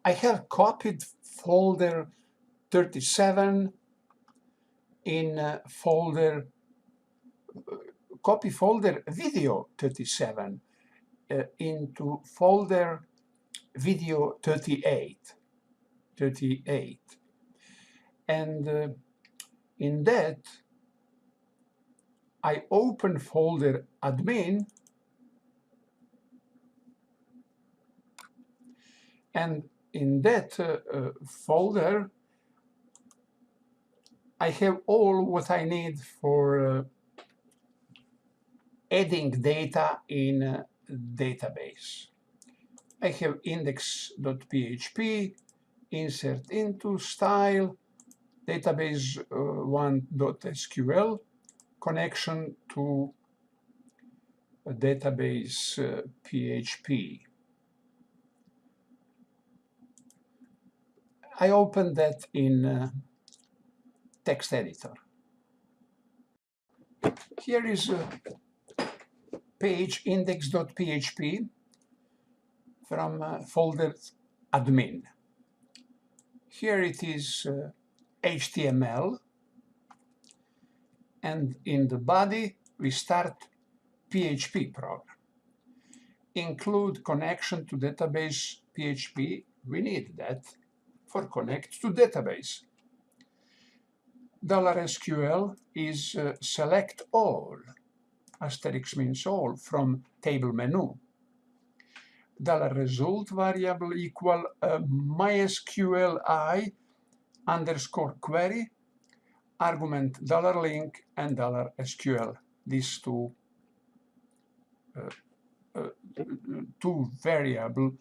I have copied folder 37 in copy folder video 37 into folder video 38. And in that I open folder admin, and in that folder I have all what I need for adding data in a database. I have index.php, insert into, style, database 1.sql, connection to a database PHP. I open that in text editor. Here is a page index.php from folder admin. Here it is HTML, and in the body we start PHP program. Include connection to database PHP. We need that for connect to database. $SQL is select all, asterisk means all, from table menu. $result variable equal MySQLi underscore query, argument $link and $SQL. These two variable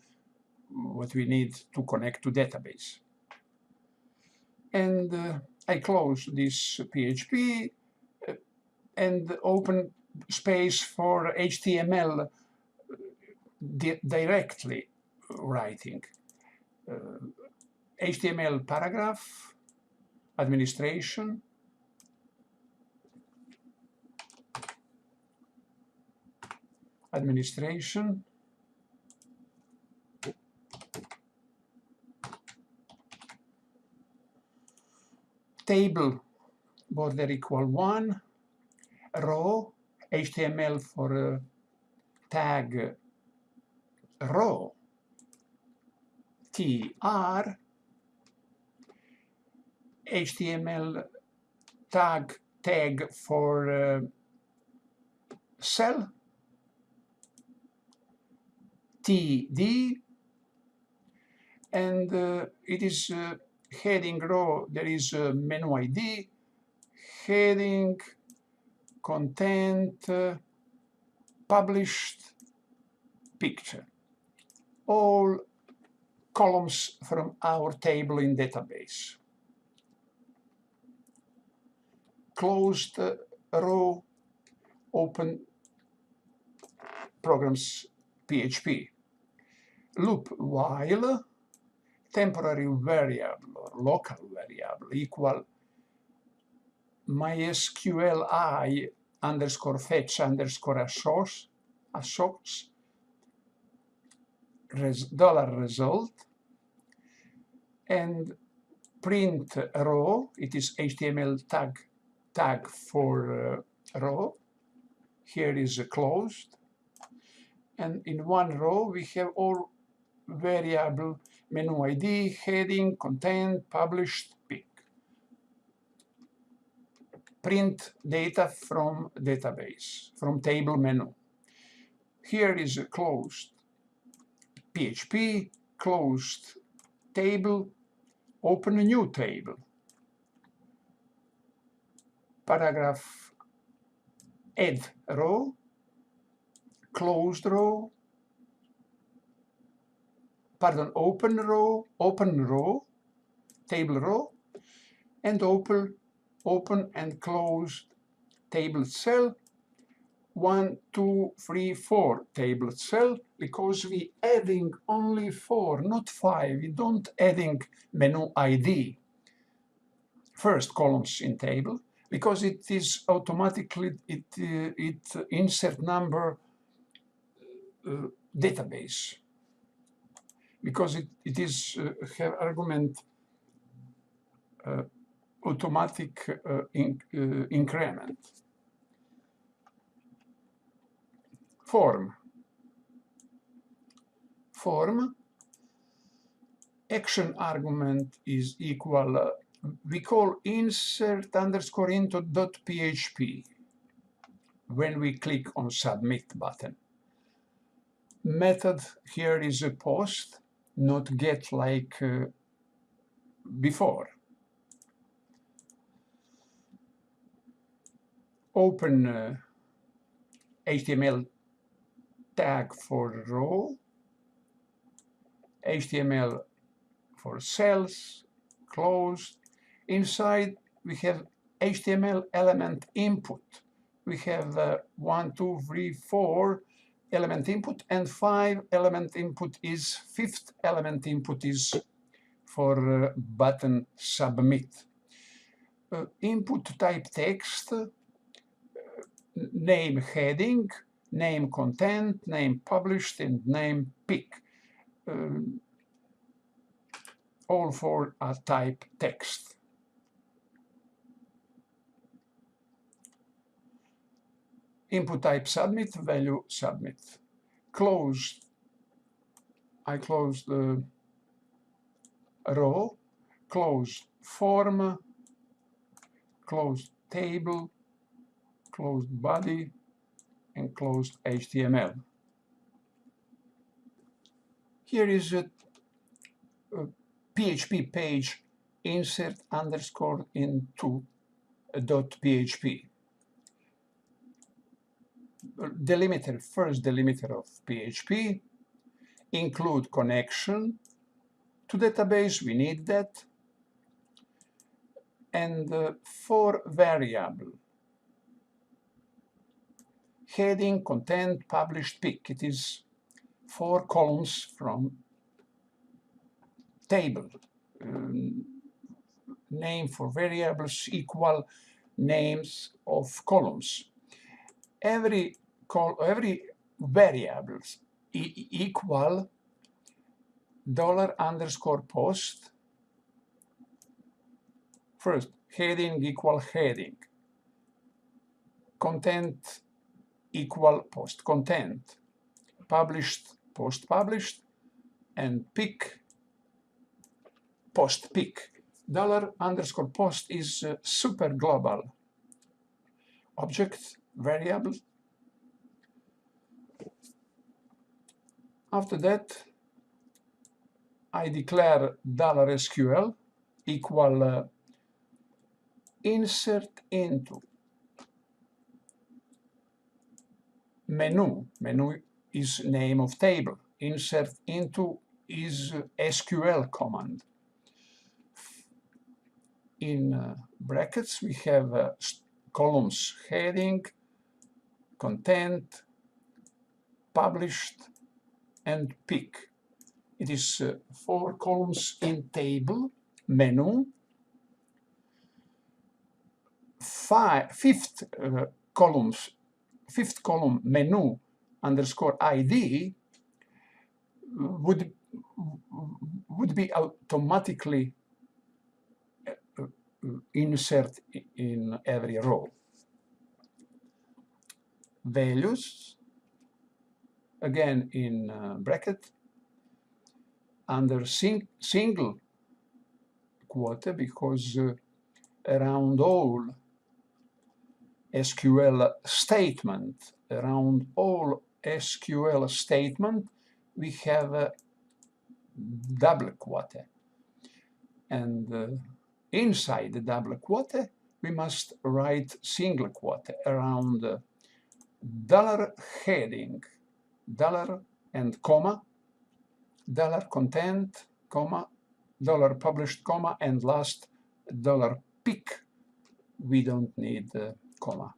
what we need to connect to database. And I close this PHP and open space for HTML directly writing. HTML paragraph, administration, table border equal 1, row, HTML for tag row, tr, HTML tag for cell, td, and it is heading row, there is a menu ID, heading, content, published, picture. All columns from our table in database. Closed row, open programs PHP. Loop while temporary variable or local variable equal MySQLi underscore fetch underscore associates $result, and print row. It is HTML tag for row. Here is closed, and in one row we have all variable menu ID, heading, content, published, pick. Print data from database, from table menu. Here is closed PHP, closed table, open a new table. Paragraph, add row, closed row, open row, table row, and open and close table cell, 1, 2, 3, 4 table cell, because we adding only 4, not 5. We don't adding menu ID first columns in table, because it is automatically it insert number database. because it is have argument automatic increment. Form. Action argument is equal, we call insert underscore into dot php when we click on submit button. Method here is a post, not get like before. Open HTML tag for row, HTML for cells, closed. Inside we have HTML element input. We have 1, 2, 3, 4 element input, and 5 element input is, 5th element input is for button submit. Input type text, name heading, name content, name published, and name pick. All for a type text. Input type submit, value submit. Closed. I close the row, close form, close table, close body, and close HTML. Here is a PHP page insert underscore into dot PHP. Delimiter, first delimiter of PHP, include connection to database, we need that, and 4 variable. Heading, content, published, pick. It is 4 columns from table. Name for variables equal names of columns. Every variables equal $_post. First, heading equal heading. Content equal post content. Published post published, and pick post pick. $_post is super global object variable. After that, I declare $SQL equal insert into menu. Menu is name of table. Insert into is SQL command. In brackets we have columns heading, content, published, and pick. It is 4 columns in table, menu. Fifth column menu underscore ID would be automatically insert in every row. Values, again in bracket, under single quote, because around all SQL statement, we have a double quote, and inside the double quote we must write single quote around $heading, and comma, $content, comma, $published, comma, and last $pick. We don't need comma.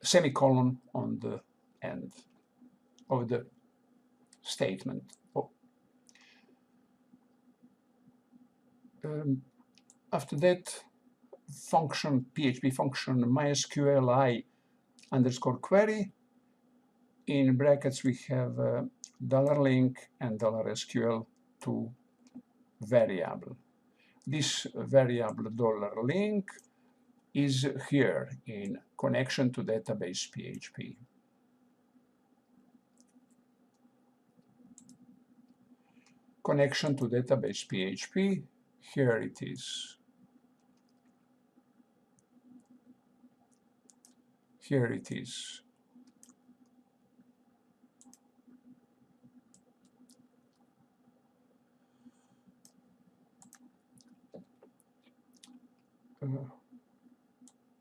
Semicolon on the end of the statement. After that, function, PHP function MySQLi underscore query in brackets we have $link and $SQL to variable. This variable $link is here in connection to database PHP. Connection to database PHP, here it is. Here it is.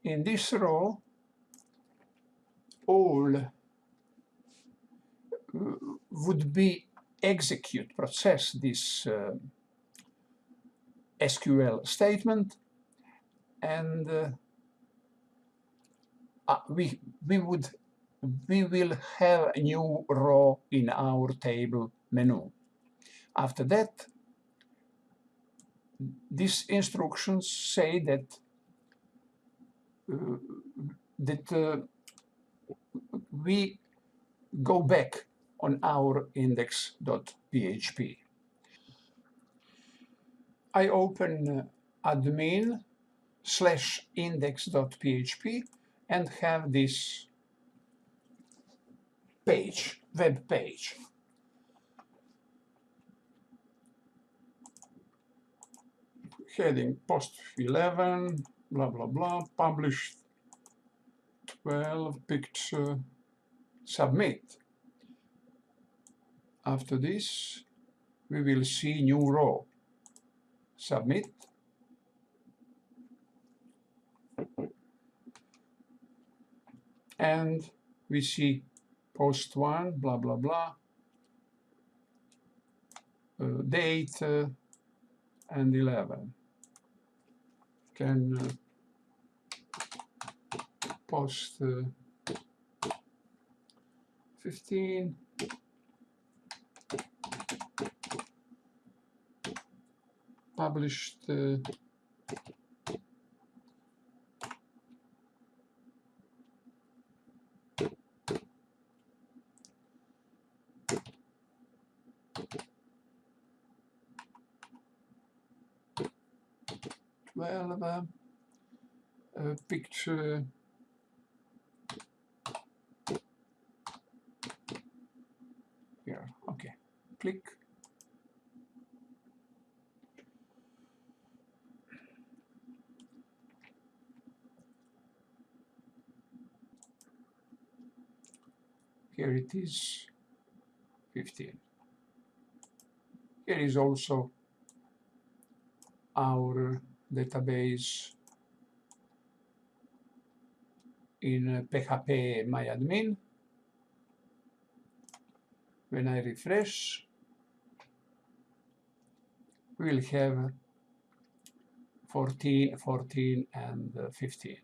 In this row, all would be process this SQL statement, and we will have a new row in our table menu. After that, these instructions say that we go back on our index.php. I open admin/index.php and have this page, web page. Heading post 11, blah blah blah, published 12, picture, submit. After this, we will see new row. Submit. And we see post 1, blah blah blah, date and 11. Can post 15, published 12, picture here. Okay, click. Here it is, 15. Here is also our database in PHP MyAdmin. When I refresh, we will have 14, 14, and 15.